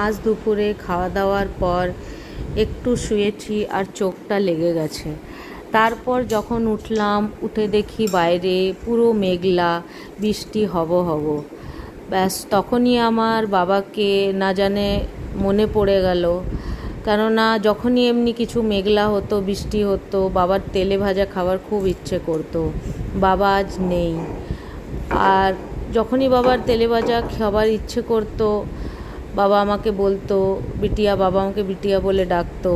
আজ দুপুরে খাওয়া দাওয়ার পর একটু শুয়েছি আর চোখটা লেগে গেছে। তারপর যখন উঠলাম, উঠে দেখি বাইরে পুরো মেঘলা, বৃষ্টি হব হব। ব্যাস তখনই আমার বাবাকে না জানে মনে পড়ে গেল। কেননা যখনই এমনি কিছু মেঘলা হতো, বৃষ্টি হতো, বাবার তেলে ভাজা খাবার খুব ইচ্ছে করতো। বাবা আজ নেই। আর যখনই বাবার তেলে ভাজা খাবার ইচ্ছে করতো, বাবা আমাকে বলতো বিটিয়া, বাবা আমাকে বিটিয়া বলে ডাকতো,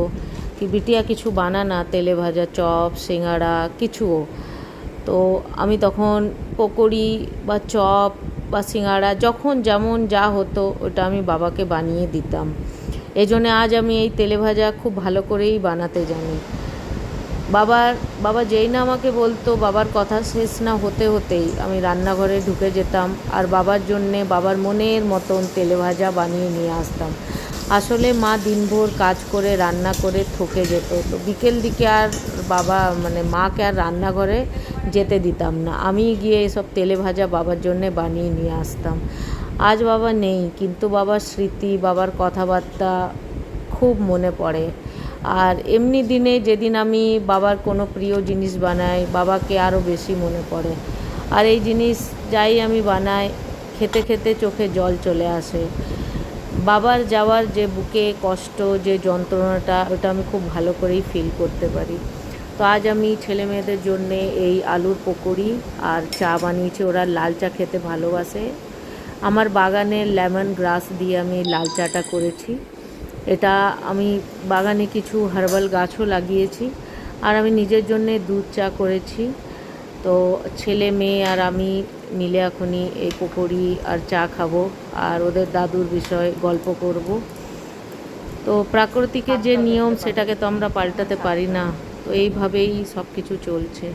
কি বিটিয়া কিছু বানা না, তেলে ভাজা চপ সিঙ্গাড়া কিছুও। তো আমি তখন পকোড়ি বা চপ বা সিঙ্গাড়া যখন যেমন যা হতো ওটা আমি বাবাকে বানিয়ে দিতাম। এজন্য আজ আমি এই তেলে ভাজা খুব ভালো করেই বানাতে জানি। বাবা যেই না আমাকে বলতো, বাবার কথা শেষ না হতে হতেই আমি রান্নাঘরে ঢুকে যেতাম আর বাবার জন্যে বাবার মনের মতন তেলে ভাজা বানিয়ে নিয়ে আসতাম। আসলে মা দিনভর কাজ করে রান্না করে থকে যেত, তো বিকেল দিকে আর মাকে আর রান্নাঘরে যেতে দিতাম না, আমি গিয়ে এসব তেলে ভাজা বাবার জন্যে বানিয়ে নিয়ে আসতাম। আজ বাবা নেই, কিন্তু বাবার স্মৃতি, বাবার কথাবার্তা খুব মনে পড়ে। আর এমনি দিনে যেদিন আমি বাবার কোনো প্রিয় জিনিস বানাই, বাবাকে আরও বেশি মনে পড়ে। আর এই জিনিস যাই আমি বানাই, খেতে খেতে চোখে জল চলে আসে। বাবার যাওয়ার যে বুকে কষ্ট, যে যন্ত্রণাটা, ওটা আমি খুব ভালো করেই ফিল করতে পারি। তো আজ আমি ছেলে মেয়েদের জন্যে এই আলুর পকোড়ি আর চা বানিয়েছি। ওরা লাল চা খেতে ভালোবাসে। আমার বাগানের লেমন গ্রাস দিয়ে আমি লাল চাটা করেছি। এটা আমি বাগানে কিছু হার্বাল গাছও লাগিয়েছি। আর আমি নিজের জন্যে দুধ চা করেছি। তো ছেলে মেয়ে আর আমি মিলে এখনই এই পকোড়ি আর চা খাবো আর ওদের দাদুর বিষয়ে গল্প করব। তো প্রাকৃতিকের যে নিয়ম সেটাকে তো আমরা পাল্টাতে পারি না, তো এইভাবেই সব কিছু চলছে।